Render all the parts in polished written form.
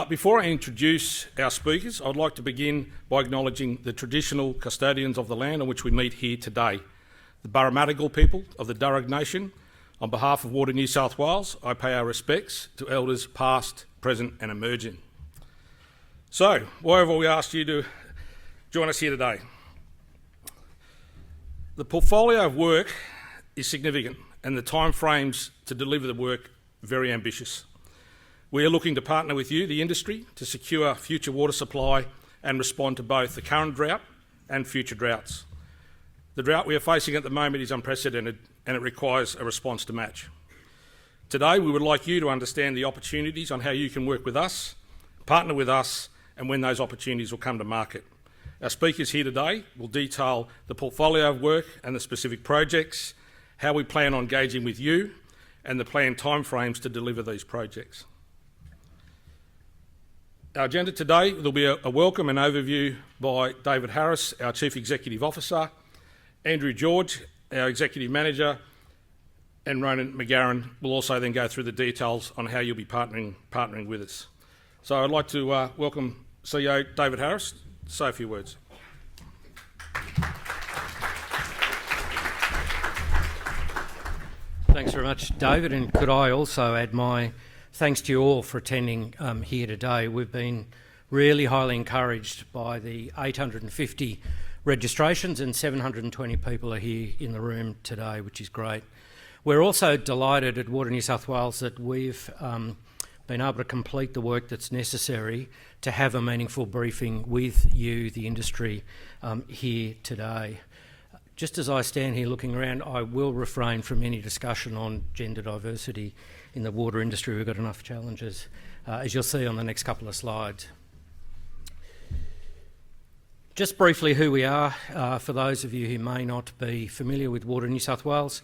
Before I introduce our speakers, I'd like to begin by acknowledging the traditional custodians of the land on which we meet here today, the Barramadigal people of the Darug Nation. On behalf of Water New South Wales, I pay our respects to elders past, present and emerging. So, why have we asked you to join us here today? The portfolio of work is significant and the timeframes to deliver the work very ambitious. We are looking to partner with you, the industry, to secure future water supply and respond to both the current drought and future droughts. The drought we are facing at the moment is unprecedented and it requires a response to match. Today, we would like you to understand the opportunities on how you can work with us, partner with us, and when those opportunities will come to market. Our speakers here today will detail the portfolio of work and the specific projects, how we plan on engaging with you, and the planned timeframes to deliver these projects. Our agenda today will be a welcome and overview by David Harris, our Chief Executive Officer, Andrew George, our Executive Manager, and Ronan McGarren will also then go through the details on how you'll be partnering with us. So I'd like to welcome CEO David Harris to say a few words. Thanks very much, David, and could I also add my thanks to you all for attending here today. We've been really highly encouraged by the 850 registrations and 720 people are here in the room today, which is great. We're also delighted at Water New South Wales that we've been able to complete the work that's necessary to have a meaningful briefing with you, the industry, here today. Just as I stand here looking around, I will refrain from any discussion on gender diversity in the water industry. We've got enough challenges, as you'll see on the next couple of slides. Just briefly who we are, for those of you who may not be familiar with Water New South Wales,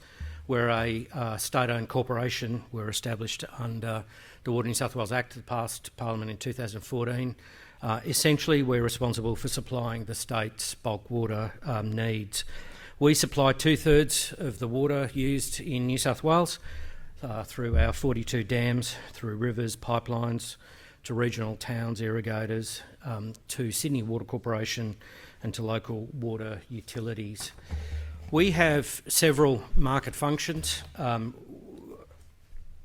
we're a state-owned corporation. We're established under the Water New South Wales Act that passed Parliament in 2014. Essentially, we're responsible for supplying the state's bulk water needs. We supply 2/3 of the water used in New South Wales through our 42 dams, through rivers, pipelines, to regional towns, irrigators, to Sydney Water Corporation and to local water utilities. We have several market functions.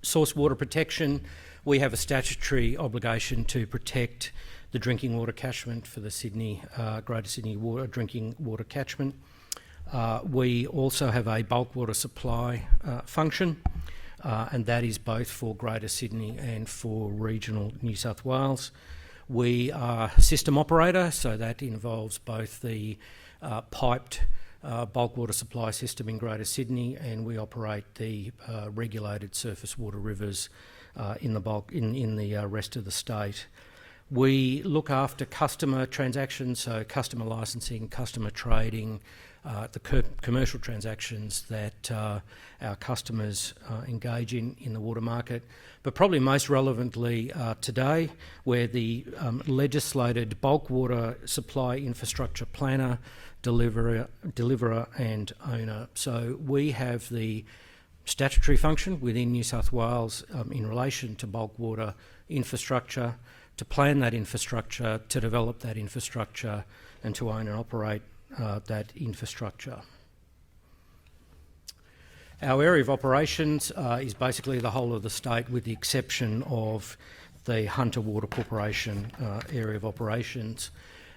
Source water protection, we have a statutory obligation to protect the drinking water catchment for the Greater Sydney drinking water catchment. We also have a bulk water supply function, and that is both for Greater Sydney and for regional New South Wales. We are a system operator, so that involves both the piped bulk water supply system in Greater Sydney, and we operate the regulated surface water rivers in the rest of the state. We look after customer transactions, so customer licensing, customer trading, the commercial transactions that our customers engage in the water market. But probably most relevantly today, we're the legislated bulk water supply infrastructure planner, deliverer and owner. So we have the statutory function within New South Wales in relation to bulk water infrastructure, to plan that infrastructure, to develop that infrastructure and to own and operate that infrastructure. Our area of operations is basically the whole of the state with the exception of the Hunter Water Corporation area of operations.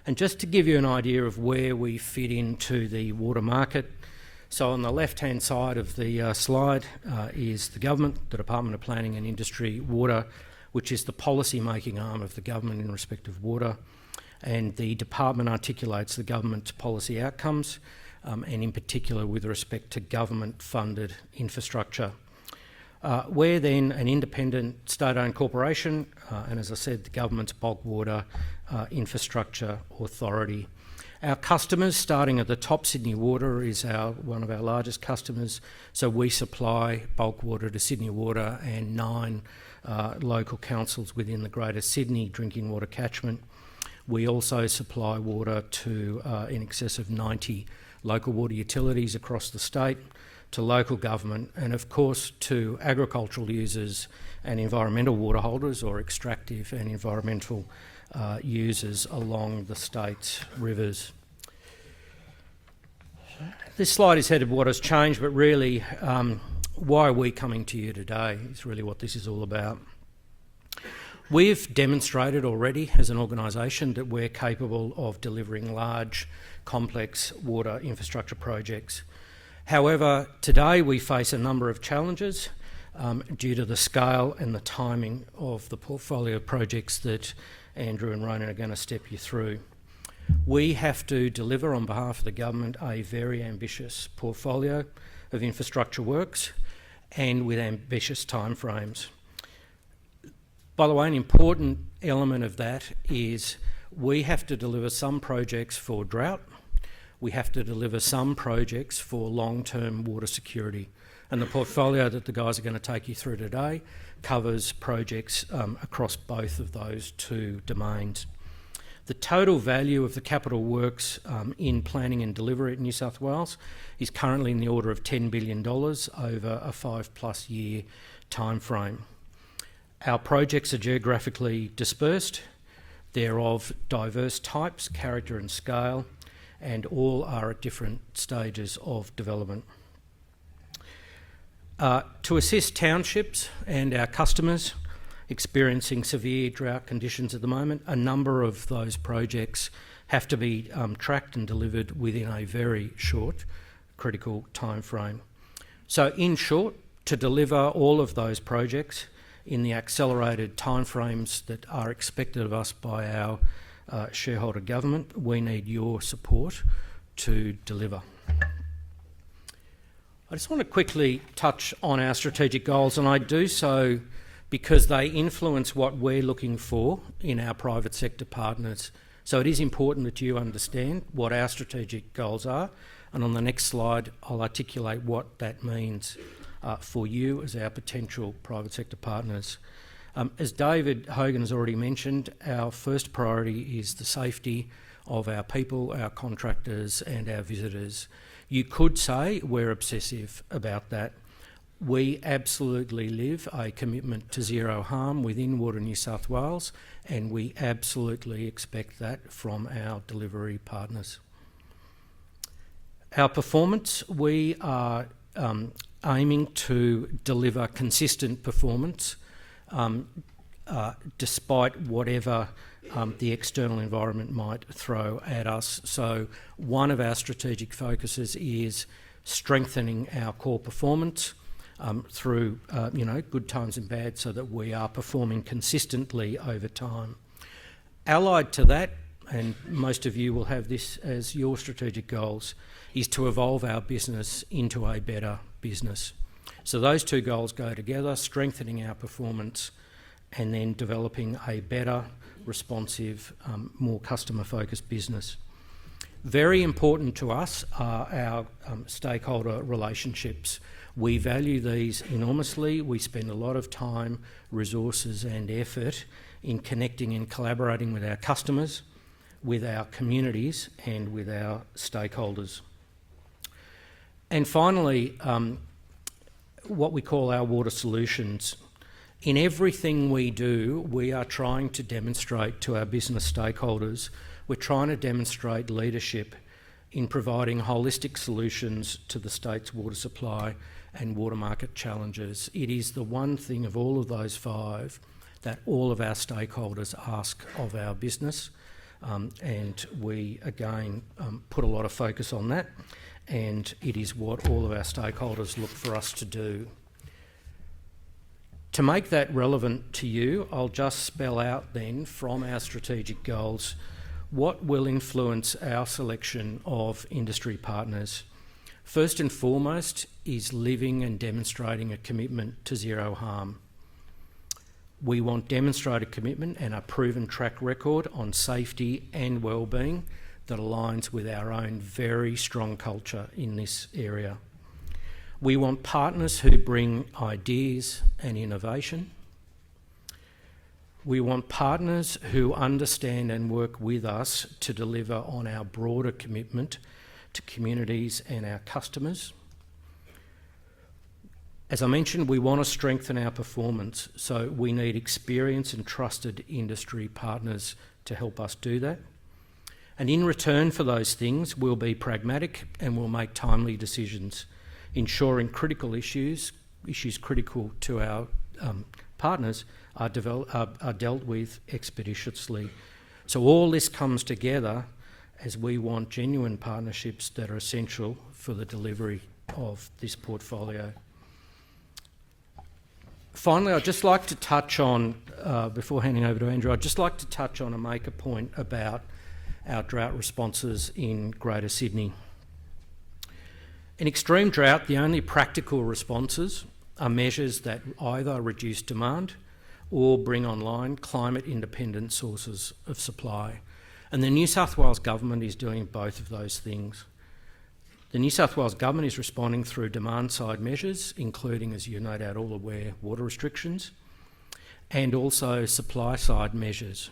And just to give you an idea of where we fit into the water market, so on the left-hand side of the slide is the government, the Department of Planning and Industry Water, which is the policy-making arm of the government in respect of water. And the department articulates the government's policy outcomes, and in particular with respect to government-funded infrastructure. We're then an independent state-owned corporation, and as I said, the government's bulk water infrastructure authority. Our customers, starting at the top, Sydney Water is one of our largest customers, so we supply bulk water to Sydney Water and 9 local councils within the Greater Sydney drinking water catchment. We also supply water to in excess of 90 local water utilities across the state. to local government, and of course to agricultural users and environmental water holders, or extractive and environmental users along the state's rivers. This slide is headed "What has changed," but really why are we coming to you today is really what this is all about. We've demonstrated already as an organisation that we're capable of delivering large, complex water infrastructure projects. However, today we face a number of challenges due to the scale and the timing of the portfolio of projects that Andrew and Ronan are going to step you through. We have to deliver on behalf of the government a very ambitious portfolio of infrastructure works and with ambitious timeframes. By the way, an important element of that is we have to deliver some projects for drought, we have to deliver some projects for long-term water security. And the portfolio that the guys are going to take you through today covers projects across both of those two domains. The total value of the capital works in planning and delivery at New South Wales is currently in the order of $10 billion over a 5+ year timeframe. Our projects are geographically dispersed, they're of diverse types, character and scale, and all are at different stages of development. To assist townships and our customers experiencing severe drought conditions at the moment, a number of those projects have to be tracked and delivered within a very short, critical time frame. So in short, to deliver all of those projects in the accelerated timeframes that are expected of us by our shareholder government, we need your support to deliver. I just want to quickly touch on our strategic goals, and I do so because they influence what we're looking for in our private sector partners. So it is important that you understand what our strategic goals are, and on the next slide I'll articulate what that means for you as our potential private sector partners. As David Hogan has already mentioned, our first priority is the safety of our people, our contractors and our visitors. You could say we're obsessive about that. We absolutely live a commitment to zero harm within Water New South Wales, and we absolutely expect that from our delivery partners. Our performance, we are aiming to deliver consistent performance despite whatever the external environment might throw at us. So one of our strategic focuses is strengthening our core performance through good times and bad, so that we are performing consistently over time. Allied to that, and most of you will have this as your strategic goals, is to evolve our business into a better business. So those two goals go together: strengthening our performance and then developing a better, responsive, more customer-focused business. Very important to us are our stakeholder relationships. We value these enormously. We spend a lot of time, resources and effort in connecting and collaborating with our customers, with our communities and with our stakeholders. And finally, what we call our water solutions. In everything we do, we are trying to demonstrate to our business stakeholders, we're trying to demonstrate leadership in providing holistic solutions to the state's water supply and water market challenges. It is the one thing of all of those five that all of our stakeholders ask of our business, and we again put a lot of focus on that, and it is what all of our stakeholders look for us to do. To make that relevant to you, I'll just spell out then from our strategic goals what will influence our selection of industry partners. First and foremost is living and demonstrating a commitment to zero harm. We want demonstrated commitment and a proven track record on safety and wellbeing that aligns with our own very strong culture in this area. We want partners who bring ideas and innovation. We want partners who understand and work with us to deliver on our broader commitment to communities and our customers. As I mentioned, we want to strengthen our performance, so we need experienced and trusted industry partners to help us do that. And in return for those things, we'll be pragmatic and we'll make timely decisions, ensuring critical issues critical to our partners are dealt with expeditiously. So all this comes together as we want genuine partnerships that are essential for the delivery of this portfolio. Finally, I'd just like to touch on, before handing over to Andrew, I'd just like to touch on and make a point about our drought responses in Greater Sydney. In extreme drought, the only practical responses are measures that either reduce demand or bring online climate-independent sources of supply. And the New South Wales Government is doing both of those things. The New South Wales Government is responding through demand-side measures, including, as you're no doubt all aware, water restrictions, and also supply-side measures.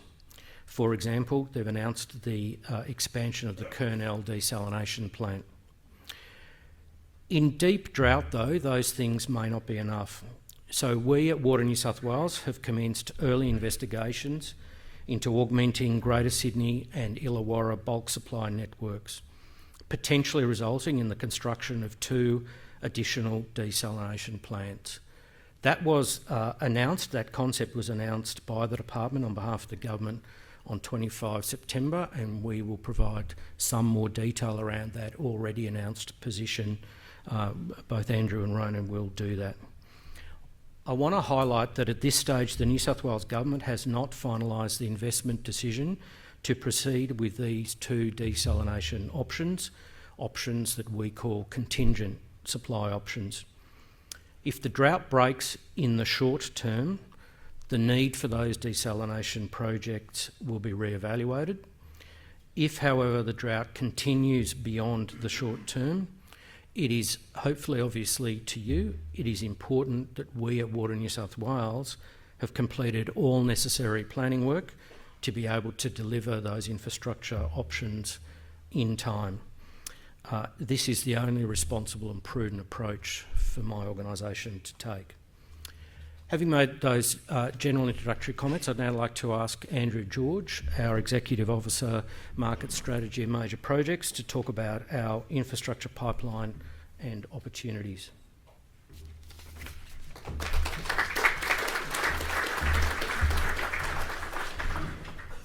For example, they've announced the expansion of the Kurnell desalination plant. In deep drought, though, those things may not be enough. So we at Water New South Wales have commenced early investigations into augmenting Greater Sydney and Illawarra bulk supply networks, potentially resulting in the construction of 2 additional desalination plants. That was announced, that concept was announced by the department on behalf of the government on 25 September, and we will provide some more detail around that already announced position. Both Andrew and Ronan will do that. I want to highlight that at this stage the New South Wales Government has not finalised the investment decision to proceed with these 2 desalination options that we call contingent supply options. If the drought breaks in the short term, the need for those desalination projects will be re-evaluated. If, however, the drought continues beyond the short term, it is hopefully obviously to you, it is important that we at Water New South Wales have completed all necessary planning work to be able to deliver those infrastructure options in time. This is the only responsible and prudent approach for my organisation to take. Having made those general introductory comments, I'd now like to ask Andrew George, our Executive Officer, Market Strategy and Major Projects, to talk about our infrastructure pipeline and opportunities.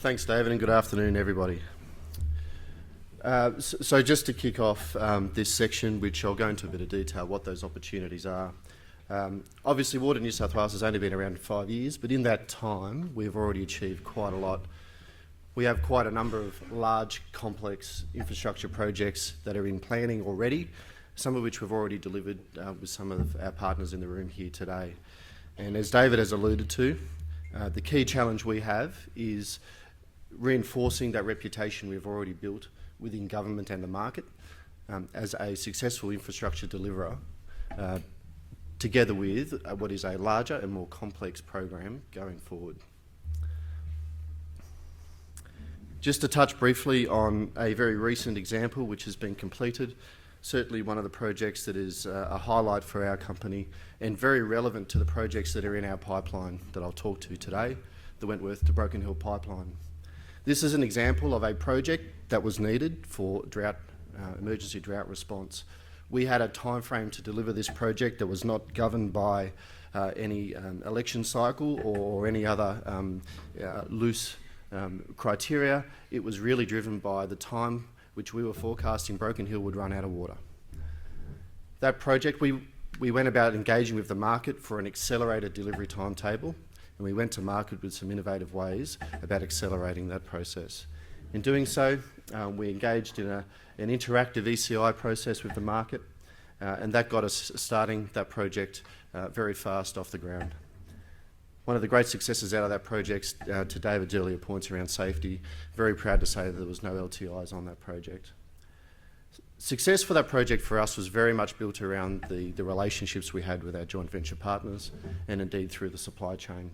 Thanks, David, and good afternoon, everybody. So just to kick off this section, which I'll go into a bit of detail, what those opportunities are. Obviously, Water New South Wales has only been around 5 years, but in that time, we've already achieved quite a lot. We have quite a number of large, complex infrastructure projects that are in planning already, some of which we've already delivered with some of our partners in the room here today. And as David has alluded to, the key challenge we have is reinforcing that reputation we've already built within government and the market as a successful infrastructure deliverer, together with what is a larger and more complex program going forward. Just to touch briefly on a very recent example which has been completed, certainly one of the projects that is a highlight for our company and very relevant to the projects that are in our pipeline that I'll talk to today, the Wentworth to Broken Hill pipeline. This is an example of a project that was needed for emergency drought response. We had a time frame to deliver this project that was not governed by any election cycle or any other loose criteria. It was really driven by the time which we were forecasting Broken Hill would run out of water. That project, we went about engaging with the market for an accelerated delivery timetable, and we went to market with some innovative ways about accelerating that process. In doing so, we engaged in an interactive ECI process with the market, and that got us starting that project very fast off the ground. One of the great successes out of that project, to David's earlier points around safety, very proud to say that there was no LTIs on that project. Success for that project for us was very much built around the relationships we had with our joint venture partners and indeed through the supply chain.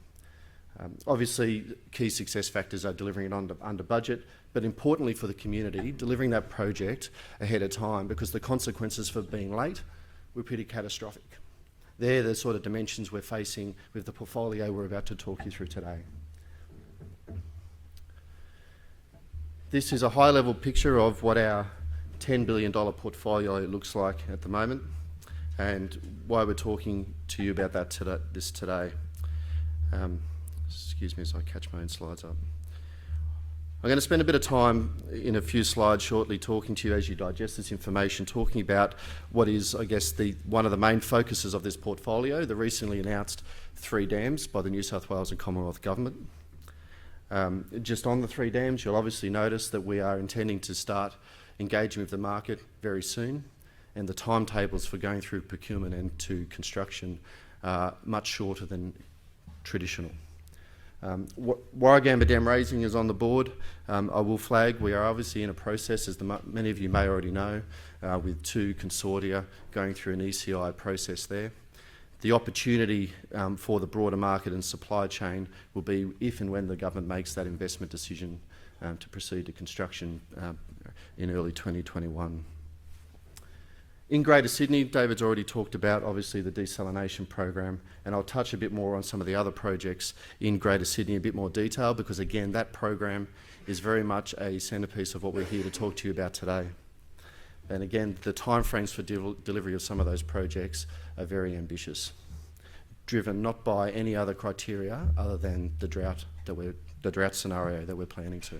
Obviously, key success factors are delivering it under budget, but importantly for the community, delivering that project ahead of time, because the consequences for being late were pretty catastrophic. They're the sort of dimensions we're facing with the portfolio we're about to talk you through today. This is a high-level picture of what our $10 billion portfolio looks like at the moment, and why we're talking to you about that today. Excuse me as I catch my own slides up. I'm going to spend a bit of time in a few slides shortly talking to you as you digest this information, talking about what is, I guess, one of the main focuses of this portfolio, the recently announced 3 dams by the New South Wales and Commonwealth Government. Just on the 3 dams, you'll obviously notice that we are intending to start engaging with the market very soon, and the timetables for going through procurement and to construction are much shorter than traditional. Warragamba Dam raising is on the board. I will flag we are obviously in a process, as many of you may already know, with 2 consortia going through an ECI process there. The opportunity for the broader market and supply chain will be if and when the government makes that investment decision to proceed to construction in early 2021. In Greater Sydney, David's already talked about, obviously, the desalination program, and I'll touch a bit more on some of the other projects in Greater Sydney in a bit more detail, because again, that program is very much a centrepiece of what we're here to talk to you about today. And again, the timeframes for delivery of some of those projects are very ambitious, driven not by any other criteria other than the drought scenario that we're planning to.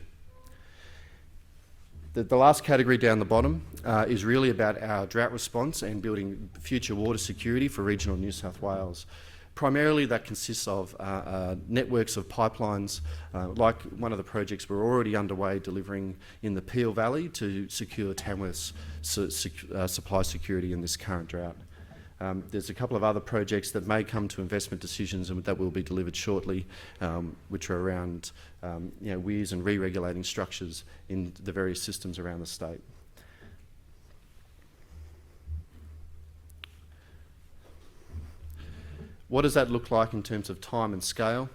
The last category down the bottom is really about our drought response and building future water security for regional New South Wales. Primarily that consists of networks of pipelines, like one of the projects we're already underway delivering in the Peel Valley to secure Tamworth's supply security in this current drought. There's a couple of other projects that may come to investment decisions and that will be delivered shortly, which are around weirs and re-regulating structures in the various systems around the state. What does that look like in terms of time and scale?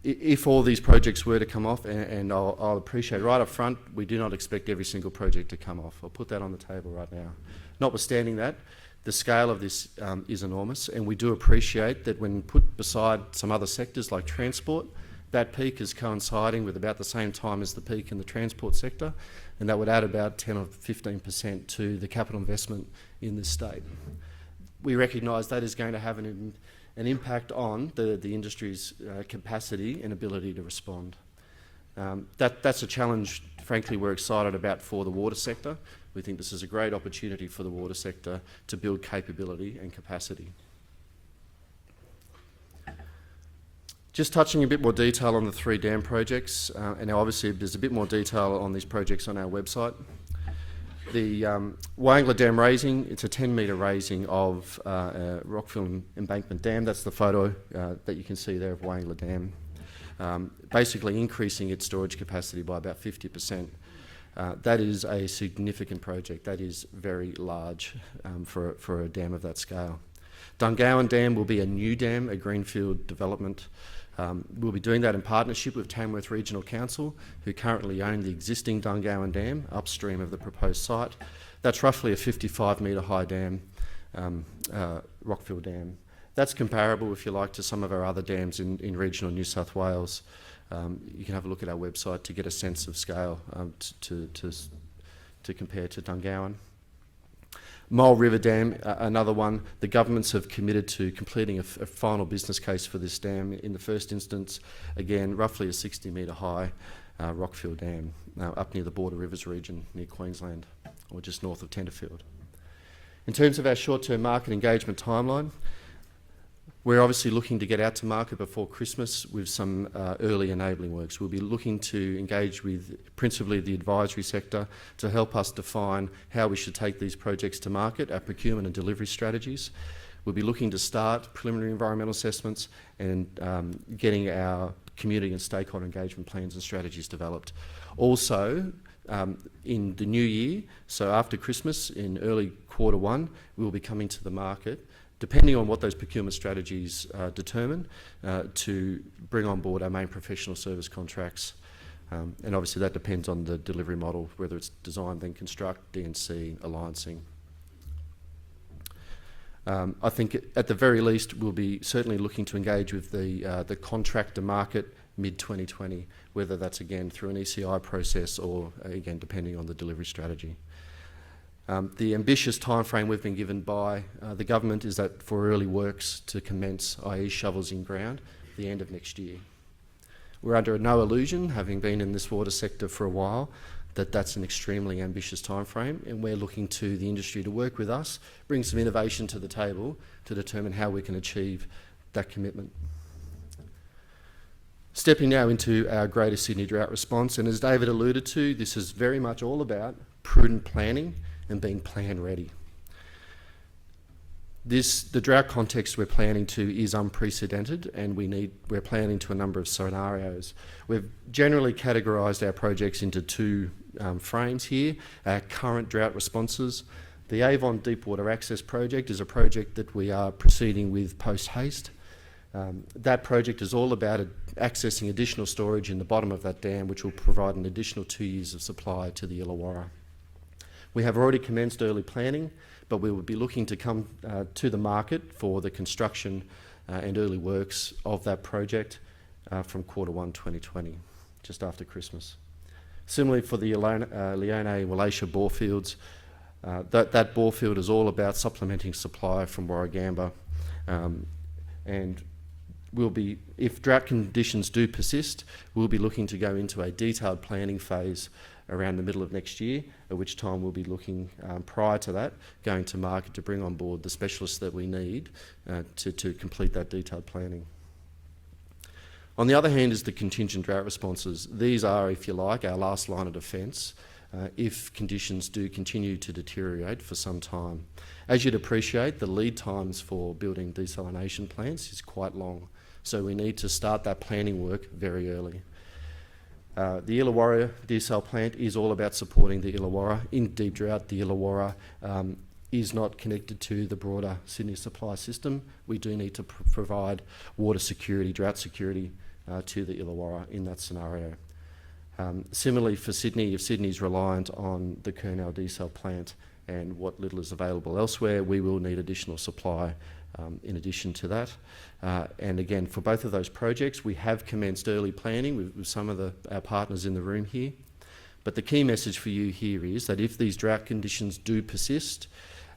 If all these projects were to come off, and I'll appreciate right up front, we do not expect every single project to come off. I'll put that on the table right now. Notwithstanding that, the scale of this is enormous, and we do appreciate that when put beside some other sectors like transport, that peak is coinciding with about the same time as the peak in the transport sector, and that would add about 10 or 15% to the capital investment in this state. We recognise that is going to have an impact on the industry's capacity and ability to respond. That's a challenge, frankly, we're excited about for the water sector. We think this is a great opportunity for the water sector to build capability and capacity. Just touching a bit more detail on the 3 dam projects, and now obviously there's a bit more detail on these projects on our website. The Warragamba Dam raising, it's a 10-metre raising of Rockfield Embankment Dam. That's the photo that you can see there of Warragamba Dam, basically increasing its storage capacity by about 50%. That is a significant project. That is very large for a dam of that scale. Dungowan Dam will be a new dam, a greenfield development. We'll be doing that in partnership with Tamworth Regional Council, who currently own the existing Dungowan Dam upstream of the proposed site. That's roughly a 55-metre high dam, Rockfield Dam. That's comparable, if you like, to some of our other dams in regional New South Wales. You can have a look at our website to get a sense of scale to compare to Dungowan. Mole River Dam, another one. The governments have committed to completing a final business case for this dam. In the first instance, again, roughly a 60-metre high Rockfield Dam, up near the Border Rivers region, near Queensland, or just north of Tenterfield. In terms of our short-term market engagement timeline, we're obviously looking to get out to market before Christmas with some early enabling works. We'll be looking to engage with principally the advisory sector to help us define how we should take these projects to market, our procurement and delivery strategies. We'll be looking to start preliminary environmental assessments and getting our community and stakeholder engagement plans and strategies developed. Also, in the new year, so after Christmas, in early Q1, we'll be coming to the market, depending on what those procurement strategies determine, to bring on board our main professional service contracts. And obviously that depends on the delivery model, whether it's design, then construct, D&C, alliancing. I think at the very least we'll be certainly looking to engage with the contractor market mid-2020, whether that's again through an ECI process or again depending on the delivery strategy. The ambitious timeframe we've been given by the government is that for early works to commence, i.e. shovels in ground, the end of next year. We're under no illusion, having been in this water sector for a while, that that's an extremely ambitious timeframe, and we're looking to the industry to work with us, bring some innovation to the table to determine how we can achieve that commitment. Stepping now into our Greater Sydney drought response, and as David alluded to, this is very much all about prudent planning and being plan ready. The drought context we're planning to is unprecedented, and we're planning to a number of scenarios. We've generally categorised our projects into two frames here. Our current drought responses. The Avon Deepwater Access Project is a project that we are proceeding with post-haste. That project is all about accessing additional storage in the bottom of that dam, which will provide an additional 2 years of supply to the Illawarra. We have already commenced early planning, but we will be looking to come to the market for the construction and early works of that project from Q1 2020, just after Christmas. Similarly for the Leone Wallachia bore fields, that bore field is all about supplementing supply from Warragamba, and if drought conditions do persist, we'll be looking to go into a detailed planning phase around the middle of next year, at which time we'll be looking, prior to that, going to market to bring on board the specialists that we need to complete that detailed planning. On the other hand is the contingent drought responses. These are, if you like, our last line of defence if conditions do continue to deteriorate for some time. As you'd appreciate, the lead times for building desalination plants is quite long, so we need to start that planning work very early. The Illawarra desal plant is all about supporting the Illawarra. In deep drought, the Illawarra is not connected to the broader Sydney supply system. We do need to provide water security, drought security to the Illawarra in that scenario. Similarly for Sydney, if Sydney's reliant on the Kurnell desal plant and what little is available elsewhere, we will need additional supply in addition to that. And again, for both of those projects, we have commenced early planning with some of our partners in the room here. But the key message for you here is that if these drought conditions do persist,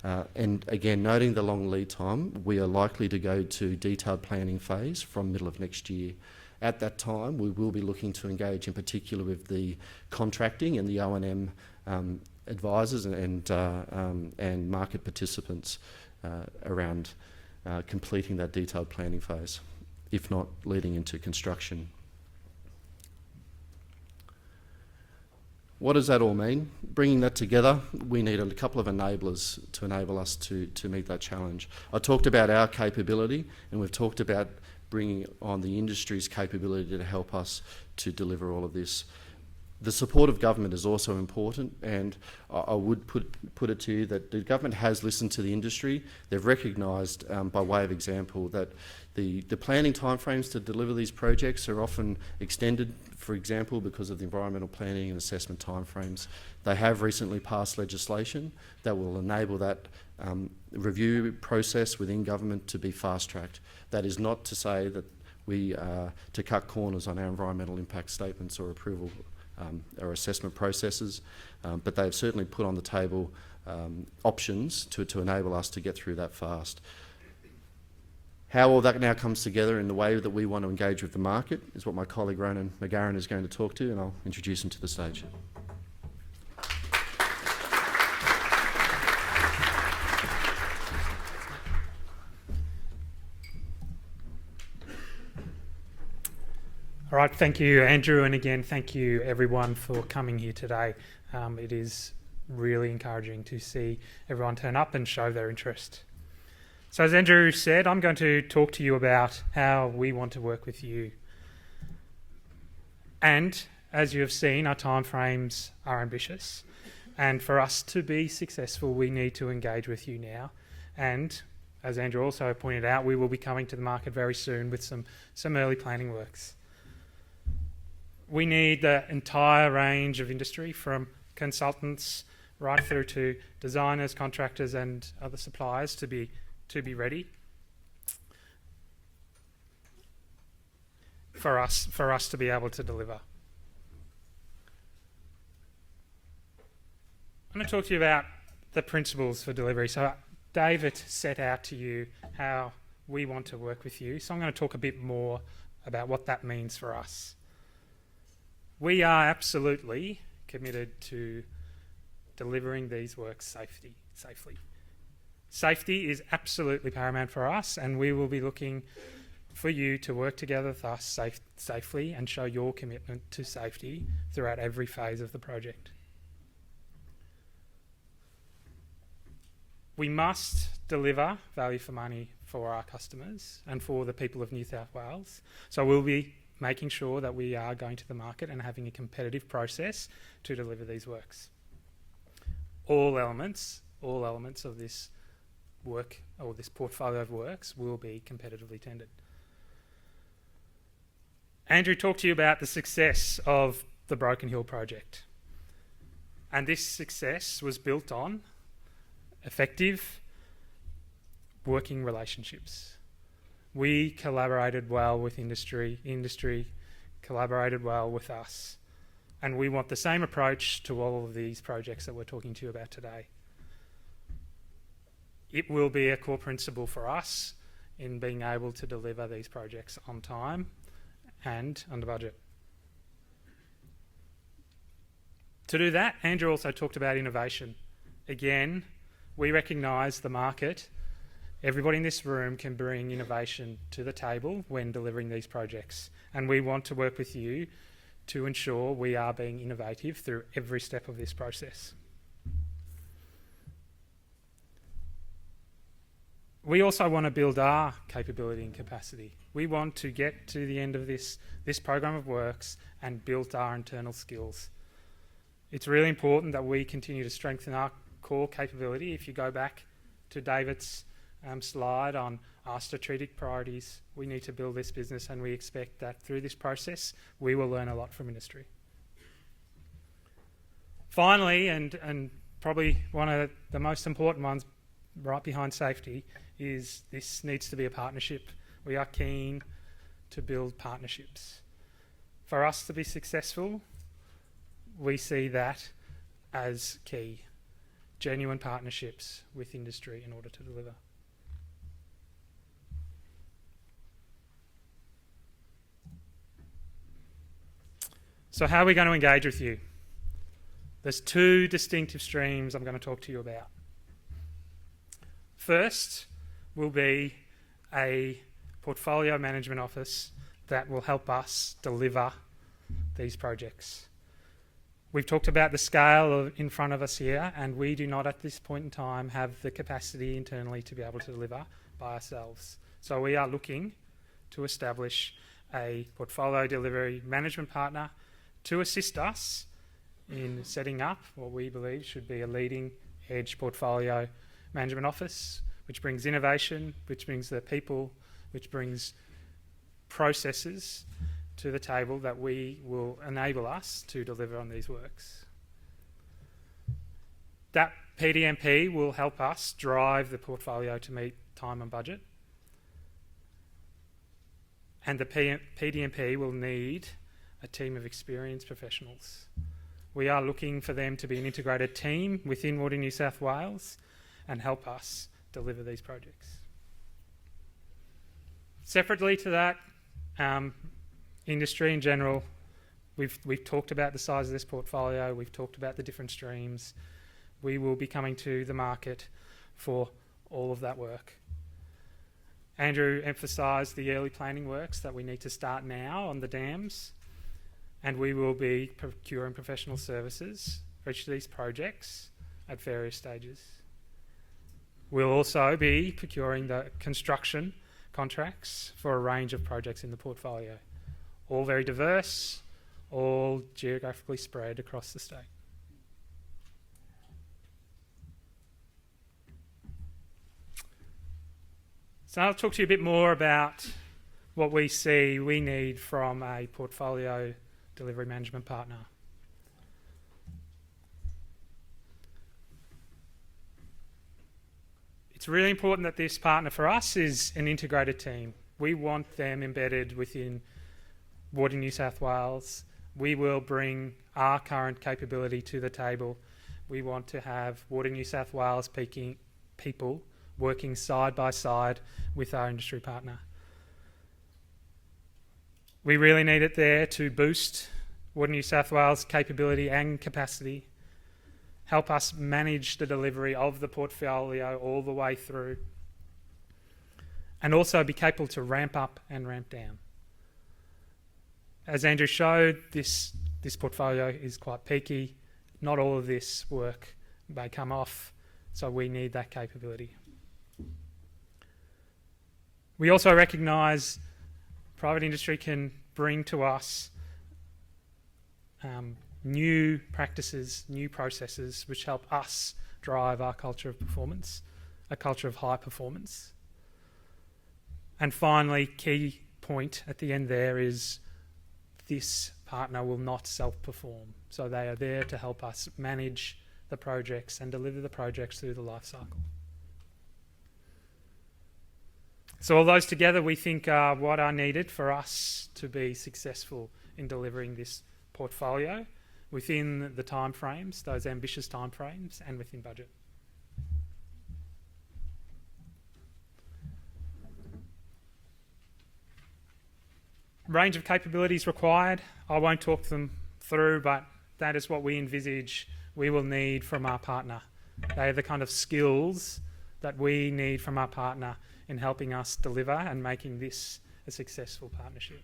and again, noting the long lead time, we are likely to go to detailed planning phase from middle of next year. At that time, we will be looking to engage in particular with the contracting and the O&M advisors and market participants around completing that detailed planning phase, if not leading into construction. What does that all mean? Bringing that together, we need a couple of enablers to enable us to meet that challenge. I talked about our capability, and we've talked about bringing on the industry's capability to help us to deliver all of this. The support of government is also important, and I would put it to you that the government has listened to the industry. They've recognised, by way of example, that the planning timeframes to deliver these projects are often extended, for example, because of the environmental planning and assessment timeframes. They have recently passed legislation that will enable that review process within government to be fast-tracked. That is not to say that we are to cut corners on our environmental impact statements or approval or assessment processes, but they've certainly put on the table options to enable us to get through that fast. How all that now comes together in the way that we want to engage with the market is what my colleague Ronan McGarren is going to talk to, and I'll introduce him to the stage. All right, thank you, Andrew, and again, thank you everyone for coming here today. It is really encouraging to see everyone turn up and show their interest. So as Andrew said, I'm going to talk to you about how we want to work with you. And as you have seen, our timeframes are ambitious. And for us to be successful, we need to engage with you now. And as Andrew also pointed out, we will be coming to the market very soon with some early planning works. We need the entire range of industry, from consultants right through to designers, contractors and other suppliers, to be to be ready for us to be able to deliver. I'm going to talk to you about the principles for delivery. So David set out to you how we want to work with you. So I'm going to talk a bit more about what that means for us. We are absolutely committed to delivering these works safely. Safety is absolutely paramount for us, and we will be looking for you to work together with us safely and show your commitment to safety throughout every phase of the project. We must deliver value for money for our customers and for the people of New South Wales. So we'll be making sure that we are going to the market and having a competitive process to deliver these works. All elements of this work or this portfolio of works will be competitively tendered. Andrew talked to you about the success of the Broken Hill project. And this success was built on effective working relationships. We collaborated well with industry collaborated well with us. And we want the same approach to all of these projects that we're talking to you about today. It will be a core principle for us in being able to deliver these projects on time and under budget. To do that, Andrew also talked about innovation. Again, we recognise the market. Everybody in this room can bring innovation to the table when delivering these projects. And we want to work with you to ensure we are being innovative through every step of this process. We also want to build our capability and capacity. We want to get to the end of this program of works and build our internal skills. It's really important that we continue to strengthen our core capability. If you go back to David's slide on our strategic priorities, we need to build this business, and we expect that through this process we will learn a lot from industry. Finally, and probably one of the most important ones right behind safety, is this needs to be a partnership. We are keen to build partnerships. For us to be successful, we see that as key. Genuine partnerships with industry in order to deliver. So how are we going to engage with you? There's two distinctive streams I'm going to talk to you about. First will be a portfolio management office that will help us deliver these projects. We've talked about the scale in front of us here, and we do not at this point in time have the capacity internally to be able to deliver by ourselves. So we are looking to establish a portfolio delivery management partner to assist us in setting up what we believe should be a leading edge portfolio management office, which brings innovation, which brings the people, which brings processes to the table that will enable us to deliver on these works. That PDMP will help us drive the portfolio to meet time and budget. And the PDMP will need a team of experienced professionals. We are looking for them to be an integrated team within Water New South Wales and help us deliver these projects. Separately to that, industry in general, we've talked about the size of this portfolio, we've talked about the different streams. We will be coming to the market for all of that work. Andrew emphasised the early planning works that we need to start now on the dams, and we will be procuring professional services for each of these projects at various stages. We'll also be procuring the construction contracts for a range of projects in the portfolio, all very diverse, all geographically spread across the state. So I'll talk to you a bit more about what we see we need from a portfolio delivery management partner. It's really important that this partner for us is an integrated team. We want them embedded within Water New South Wales. We will bring our current capability to the table. We want to have Water New South Wales people working side by side with our industry partner. We really need it there to boost Water New South Wales capability and capacity, help us manage the delivery of the portfolio all the way through, and also be capable to ramp up and ramp down. As Andrew showed, this portfolio is quite peaky. Not all of this work may come off, so we need that capability. We also recognise private industry can bring to us new practices, new processes, which help us drive our culture of performance, a culture of high performance. And finally, key point at the end there is this partner will not self-perform. So they are there to help us manage the projects and deliver the projects through the life cycle. So all those together we think are what are needed for us to be successful in delivering this portfolio within the timeframes, those ambitious timeframes, and within budget. Range of capabilities required. I won't talk them through, but that is what we envisage we will need from our partner. They are the kind of skills that we need from our partner in helping us deliver and making this a successful partnership.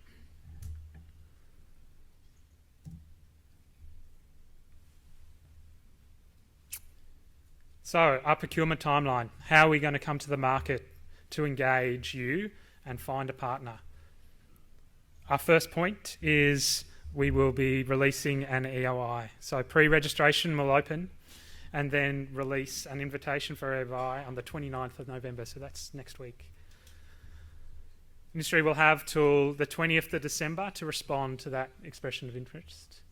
So, our procurement timeline. How are we going to come to the market to engage you and find a partner? Our first point is we will be releasing an EOI. So pre-registration will open and then release an invitation for EOI on the 29th of November. So that's next week. Industry will have till the 20th of December to respond to that expression of interest,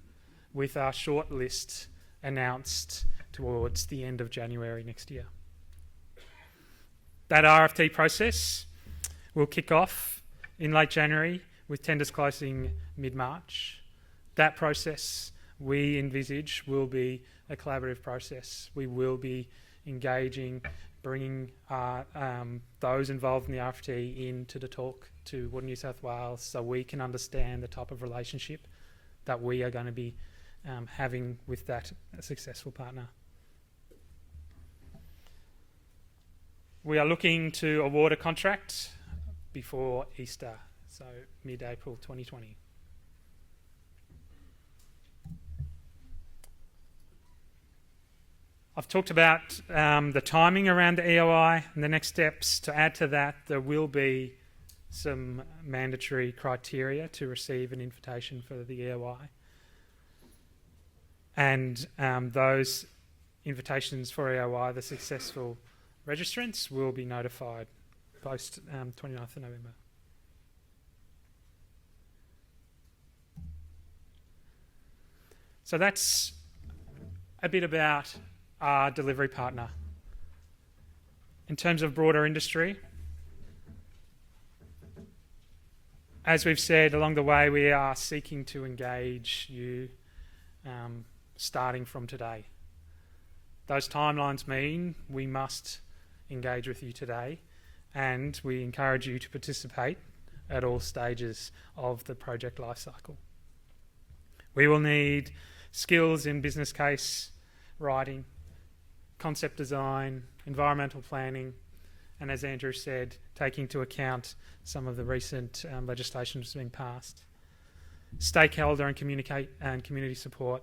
with our shortlist announced towards the end of January next year. That RFT process will kick off in late January, with tenders closing mid-March. That process we envisage will be a collaborative process. We will be engaging, bringing those involved in the RFT into the talk to Water New South Wales so we can understand the type of relationship that we are going to be having with that successful partner. We are looking to award a contract before Easter, so mid-April 2020. I've talked about the timing around the EOI and the next steps. To add to that, there will be some mandatory criteria to receive an invitation for the EOI. And those invitations for EOI, the successful registrants, will be notified post 29th of November. So that's a bit about our delivery partner. In terms of broader industry, as we've said along the way, we are seeking to engage you starting from today. Those timelines mean we must engage with you today, and we encourage you to participate at all stages of the project lifecycle. We will need skills in business case writing, concept design, environmental planning, and as Andrew said, taking into account some of the recent legislation that's been passed. Stakeholder and community support,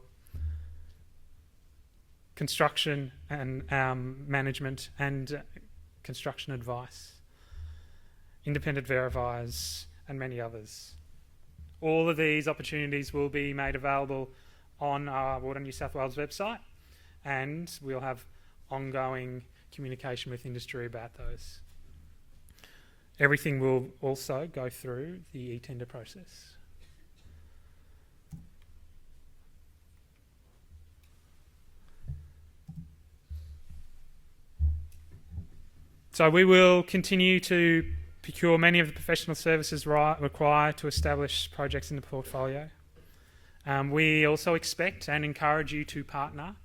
construction and management and construction advice, independent verifiers, and many others. All of these opportunities will be made available on our Water New South Wales website, and we'll have ongoing communication with industry about those. Everything will also go through the e-tender process. So we will continue to procure many of the professional services required to establish projects in the portfolio. We also expect and encourage you to partner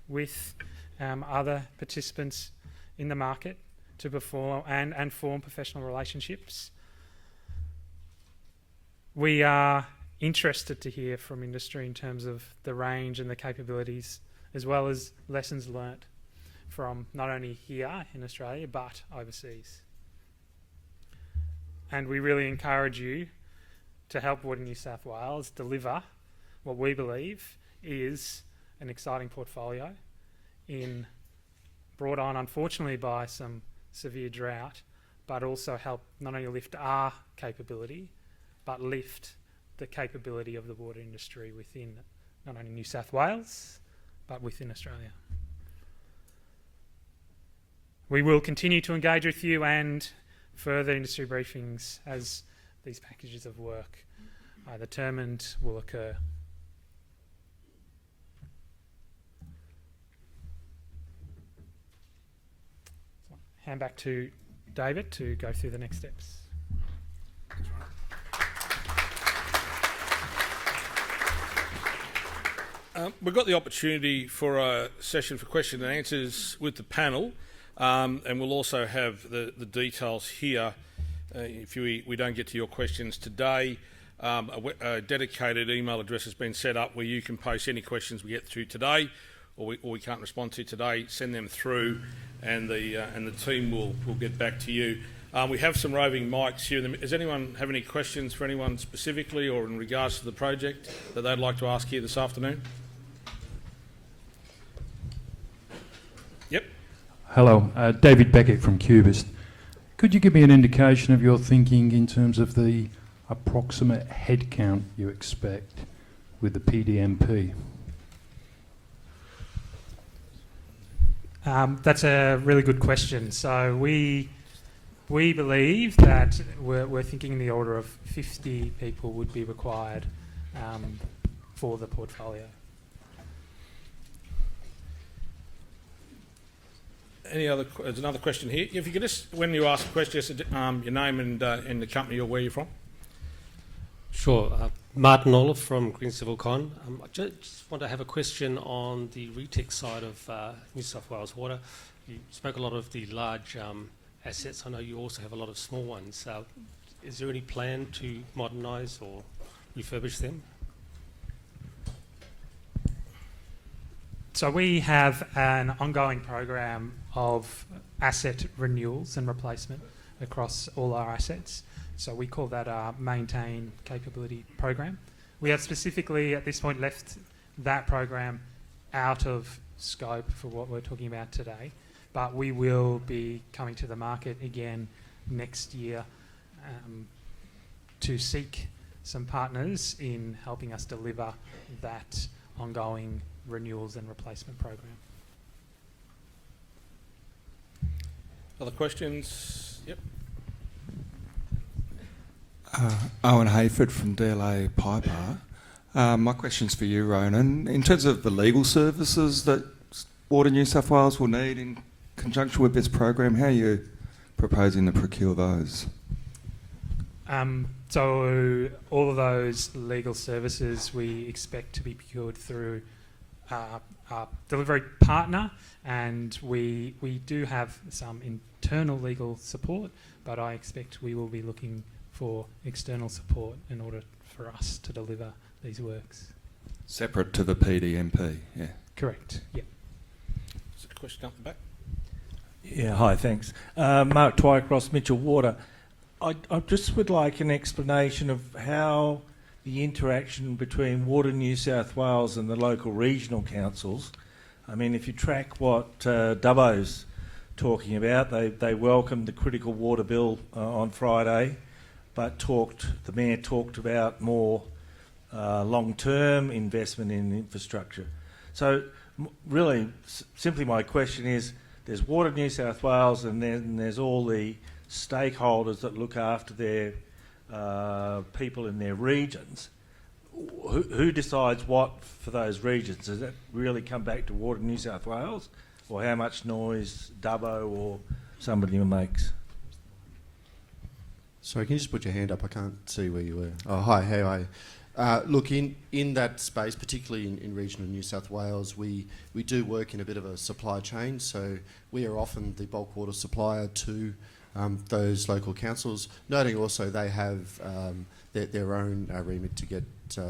with other participants in the market to perform and form professional relationships. We are interested to hear from industry in terms of the range and the capabilities, as well as lessons learnt from not only here in Australia but overseas. And we really encourage you to help Water New South Wales deliver what we believe is an exciting portfolio brought on unfortunately by some severe drought, but also help not only lift our capability but lift the capability of the water industry within not only New South Wales but within Australia. We will continue to engage with you and further industry briefings as these packages of work are determined will occur. So hand back to David to go through the next steps. We've got the opportunity for a session for question and answers with the panel, and we'll also have the details here. If we don't get to your questions today, a dedicated email address has been set up where you can post any questions we get through today or we can't respond to today. Send them through, and the team will get back to you. We have some roving mics here. Does anyone have any questions for anyone specifically or in regards to the project that they'd like to ask here this afternoon? Yep. Hello, David Beckett from Cubist. Could you give me an indication of your thinking in terms of the approximate headcount you expect with the PDMP? That's a really good question. So we believe that we're thinking in the order of 50 people would be required for the portfolio. There's another question here. If you could just, when you ask a question, just your name and the company or where you're from. Sure. Martin Olive from Green Civil Con. I just want to have a question on the RETEC side of New South Wales Water. You spoke a lot of the large assets. I know you also have a lot of small ones. Is there any plan to modernise or refurbish them? So we have an ongoing program of asset renewals and replacement across all our assets. So we call that our maintain capability program. We have specifically at this point left that program out of scope for what we're talking about today, but we will be coming to the market again next year to seek some partners in helping us deliver that ongoing renewals and replacement program. Other questions? Yep. Owen Hayford from DLA Piper. My question's for you, Ronan. In terms of the legal services that Water New South Wales will need in conjunction with this program, how are you proposing to procure those? So all of those legal services we expect to be procured through our delivery partner, and we do have some internal legal support, but I expect we will be looking for external support in order for us to deliver these works. Separate to the PDMP, yeah. Correct, yeah. Is there a question up the back? Yeah, hi, thanks. Mark Twycross, Mitchell Water. I just would like an explanation of how the interaction between Water New South Wales and the local regional councils. I mean, if you track what Dubbo's talking about, they welcomed the critical water bill on Friday, but the Mayor talked about more long-term investment in infrastructure. So really, simply my question is, there's Water New South Wales and then there's all the stakeholders that look after their people in their regions. Who decides what for those regions? Does that really come back to Water New South Wales, or how much noise Dubbo or somebody makes. Sorry, can you just put your hand up? I can't see where you were. Oh, hi, how are you? Look, in that space, particularly in regional New South Wales, we do work in a bit of a supply chain, so we are often the bulk water supplier to those local councils, noting also they have their own remit to get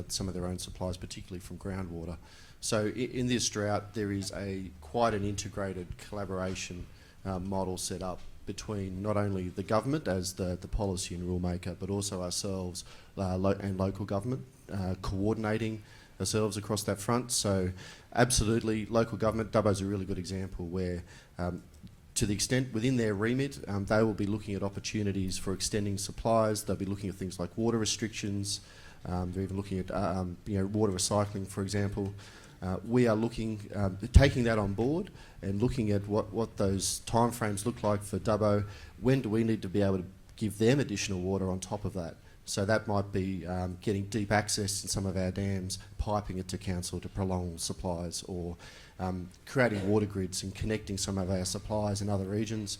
some of their own supplies, particularly from groundwater. So in this drought, there is quite an integrated collaboration model set up between not only the government as the policy and rule maker, but also ourselves and local government, coordinating ourselves across that front. So absolutely, local government, Dubbo's a really good example where to the extent within their remit, they will be looking at opportunities for extending supplies. They'll be looking at things like water restrictions. They're even looking at water recycling, for example. We are taking that on board and looking at what those timeframes look like for Dubbo. When do we need to be able to give them additional water on top of that? So that might be getting deep access in some of our dams, piping it to council to prolong supplies, or creating water grids and connecting some of our supplies in other regions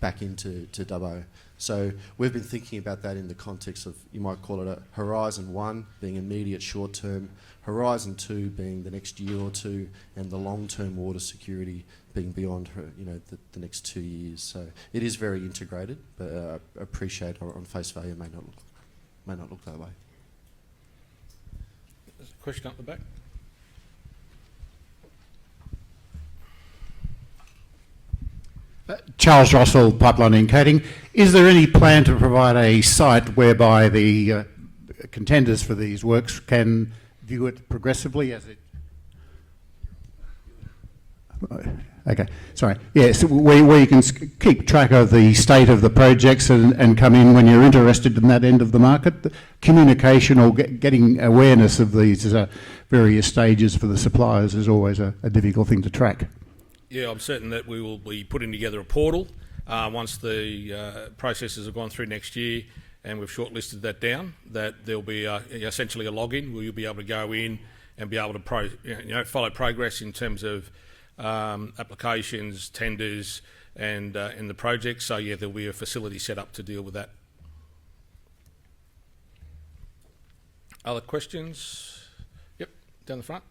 back into Dubbo. So we've been thinking about that in the context of, you might call it a Horizon 1 being immediate short term, Horizon 2 being the next year or two, and the long-term water security being beyond the next 2 years. So it is very integrated, but I appreciate on face value may not look that way. There's a question up the back. Charles Russell, Pipeline and Coating. Is there any plan to provide a site whereby the contenders for these works can view it progressively as it... Okay, sorry. Yes, where you can keep track of the state of the projects and come in when you're interested in that end of the market? The communication or getting awareness of these various stages for the suppliers is always a difficult thing to track. Yeah, I'm certain that we will be putting together a portal once the processes have gone through next year, and we've shortlisted that down, that there'll be essentially a login where you'll be able to go in and be able to follow progress in terms of applications, tenders, and in the project. So yeah, there'll be a facility set up to deal with that. Other questions? Yep, down the front.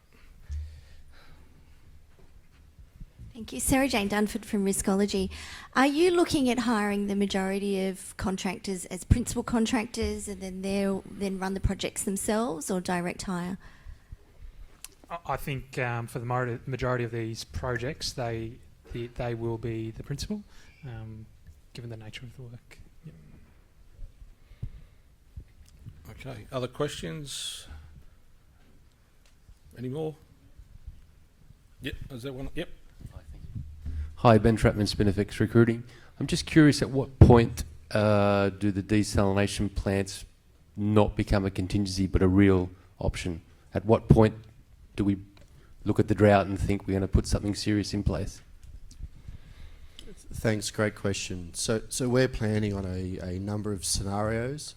Thank you. Sarah Jane Dunford from Riskology. Are you looking at hiring the majority of contractors as principal contractors and then they'll then run the projects themselves, or direct hire? I think for the majority of these projects, they will be the principal, given the nature of the work. Yep. Okay, other questions? Any more? Yep, is there one? Yep. Hi, Ben Trapman, Spinifex Recruiting. I'm just curious, at what point do the desalination plants not become a contingency but a real option? At what point do we look at the drought and think we're going to put something serious in place? Thanks, great question. So we're planning on a number of scenarios.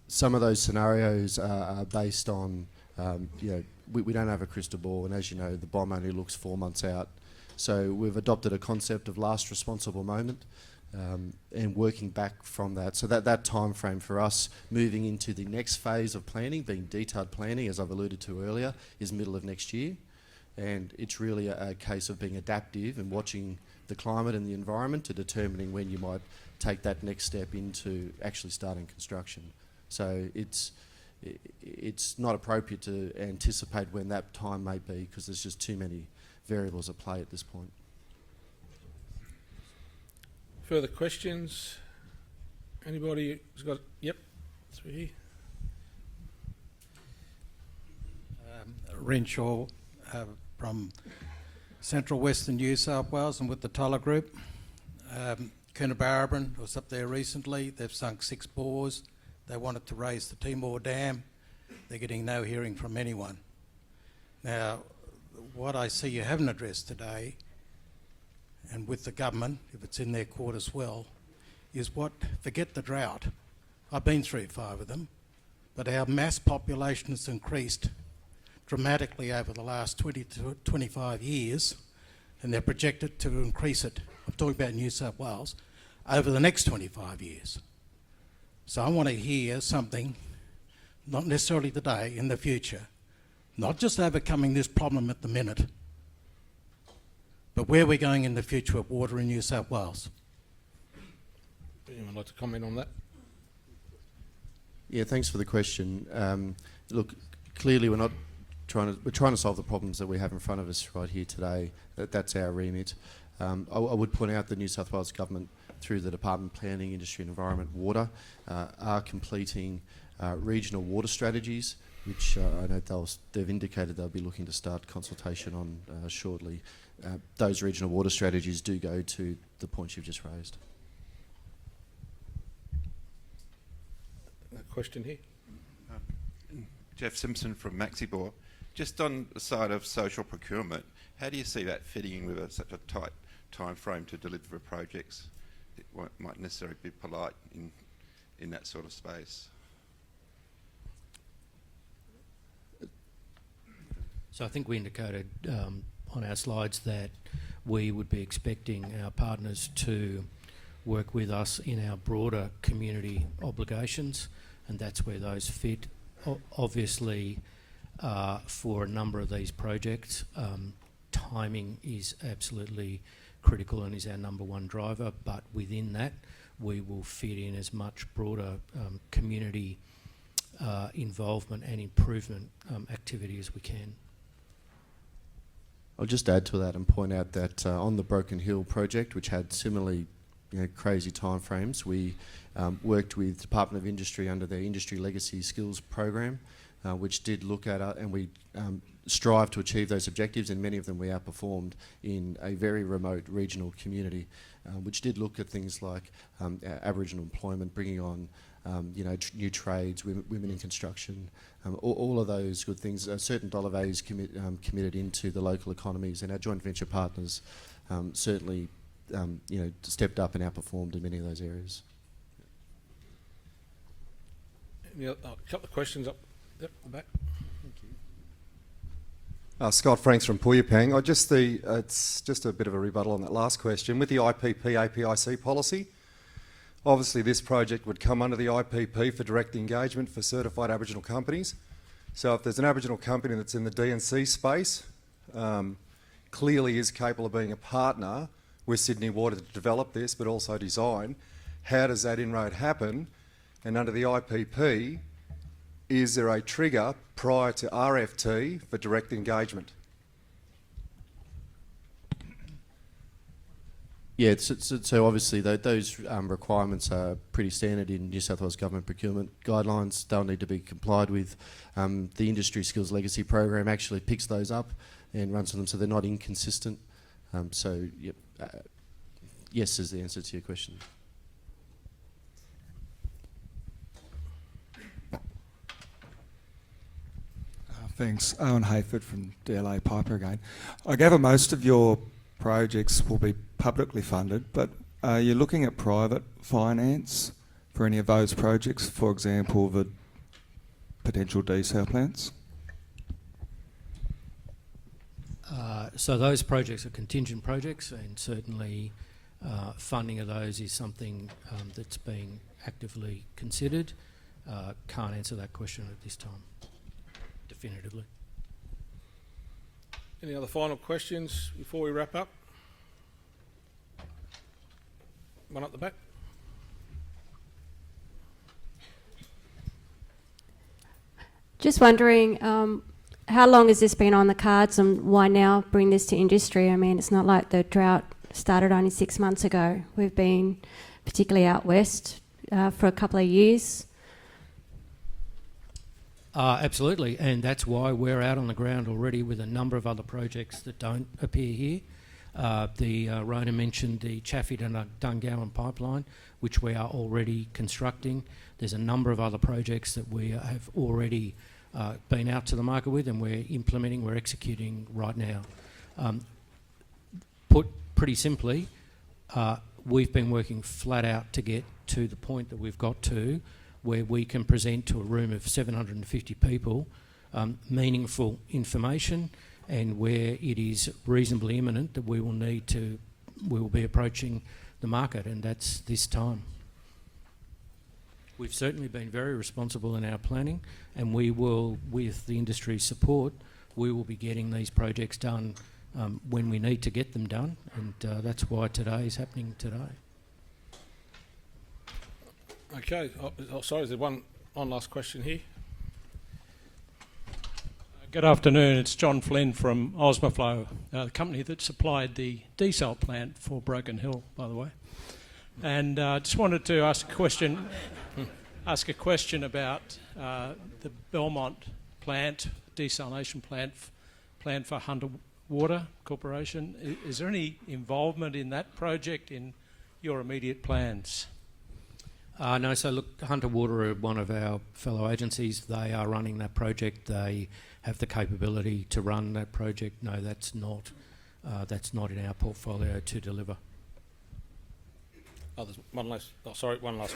Some of those scenarios are based on, we don't have a crystal ball, and as you know, the bomb only looks 4 months out. So we've adopted a concept of last responsible moment and working back from that. So that time frame for us moving into the next phase of planning, being detailed planning, as I've alluded to earlier, is middle of next year. And it's really a case of being adaptive and watching the climate and the environment to determining when you might take that next step into actually starting construction. So it's not appropriate to anticipate when that time may be, because there's just too many variables at play at this point. Further questions? Anybody who's got... Yep, through here. Renshaw from Central Western New South Wales and with the Tulla Group. Coonabarabran was up there recently. They've sunk 6 bores. They wanted to raise the Timor Dam. They're getting no hearing from anyone. Now, what I see you haven't addressed today, and with the government, if it's in their court as well, is forget the drought. I've been through 5 of them, but our mass population has increased dramatically over the last 20 to 25 years, and they're projected to increase it, I'm talking about New South Wales, over the next 25 years. So I want to hear something, not necessarily today, in the future, not just overcoming this problem at the minute, but where we're going in the future of water in New South Wales. Anyone like to comment on that? Yeah, thanks for the question. Look, clearly we're trying to solve the problems that we have in front of us right here today. That's our remit. I would point out the New South Wales Government, through the Department of Planning, Industry and Environment, Water, are completing regional water strategies, which I know they've indicated they'll be looking to start consultation on shortly. Those regional water strategies do go to the points you've just raised. A question here. Jeff Simpson from Maxibor. Just on the side of social procurement, how do you see that fitting in with such a tight time frame to deliver projects? It might necessarily be polite in that sort of space. So I think we indicated on our slides that we would be expecting our partners to work with us in our broader community obligations, and that's where those fit. Obviously, for a number of these projects, timing is absolutely critical and is our number one driver, but within that we will fit in as much broader community involvement and improvement activity as we can. I'll just add to that and point out that on the Broken Hill project, which had similarly crazy timeframes, we worked with Department of Industry under their Industry Legacy Skills program, which did look at and we strive to achieve those objectives, and many of them we outperformed in a very remote regional community, which did look at things like Aboriginal employment, bringing on new trades, women in construction, all of those good things. Certain dollar values committed into the local economies, and our joint venture partners certainly stepped up and outperformed in many of those areas. A couple of questions up the back. Scott Franks from Puyapang. It's just a bit of a rebuttal on that last question. With the IPP APIC policy, obviously this project would come under the IPP for direct engagement for certified Aboriginal companies. So if there's an Aboriginal company that's in the D&C space, clearly is capable of being a partner with Sydney Water to develop this, but also design, how does that inroad happen? And under the IPP, is there a trigger prior to RFT for direct engagement? Yeah, so obviously those requirements are pretty standard in New South Wales Government procurement guidelines. They'll need to be complied with. The Industry Skills Legacy program actually picks those up and runs on them, so they're not inconsistent. Yes is the answer to your question. Thanks. Owen Hayford from DLA Piper again. I gather most of your projects will be publicly funded, but are you looking at private finance for any of those projects, for example, the potential desal plants? So those projects are contingent projects, and certainly funding of those is something that's being actively considered. Can't answer that question at this time definitively. Any other final questions before we wrap up? One up the back. Just wondering, how long has this been on the cards and why now bring this to industry? I mean, it's not like the drought started only 6 months ago. We've been, particularly out west, for a couple of years. Absolutely, and that's why we're out on the ground already with a number of other projects that don't appear here. Rona mentioned the Chaffey to Dungowan pipeline, which we are already constructing. There's a number of other projects that we have already been out to the market with, and we're executing right now. Put pretty simply, we've been working flat out to get to the point that we've got to, where we can present to a room of 750 people meaningful information and where it is reasonably imminent that we will be approaching the market, and that's this time. We've certainly been very responsible in our planning, and we will, with the industry's support, we will be getting these projects done when we need to get them done, and that's why today is happening today. Okay. Sorry, is there one last question here? Good afternoon. It's John Flynn from Osmoflow, the company that supplied the desal plant for Broken Hill, by the way. And just wanted to ask a question. About the Belmont plant, desalination plant for Hunter Water Corporation. Is there any involvement in that project in your immediate plans? No, so look, Hunter Water are one of our fellow agencies. They are running that project. They have the capability to run that project. No, that's not in our portfolio to deliver. Oh, there's one last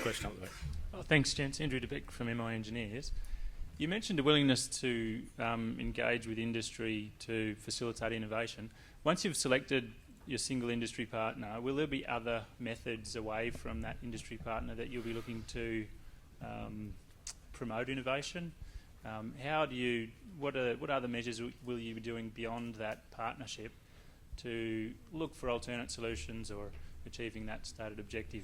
question up there. Thanks, gents. Andrew DeBeck from MI Engineers. You mentioned a willingness to engage with industry to facilitate innovation. Once you've selected your single industry partner, will there be other methods away from that industry partner that you'll be looking to promote innovation? What other measures will you be doing beyond that partnership to look for alternate solutions or achieving that stated objective?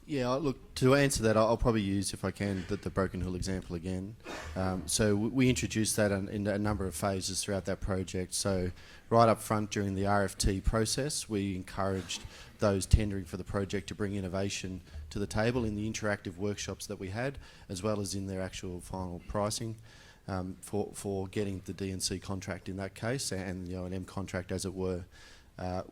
Yeah, look, to answer that, I'll probably use, if I can, the Broken Hill example again. So we introduced that in a number of phases throughout that project. So right up front during the RFT process, we encouraged those tendering for the project to bring innovation to the table in the interactive workshops that we had, as well as in their actual final pricing for getting the D&C contract in that case, and the O&M contract as it were.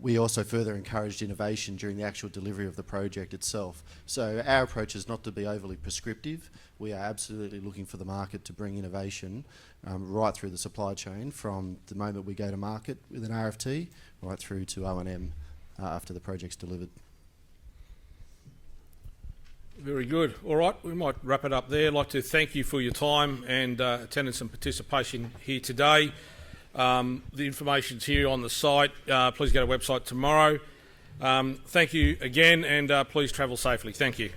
We also further encouraged innovation during the actual delivery of the project itself. So our approach is not to be overly prescriptive. We are absolutely looking for the market to bring innovation right through the supply chain, from the moment we go to market with an RFT right through to O&M after the project's delivered. Very good. All right, we might wrap it up there. I'd like to thank you for your time and attendance and participation here today. The information's here on the site. Please go to the website tomorrow. Thank you again, and please travel safely. Thank you.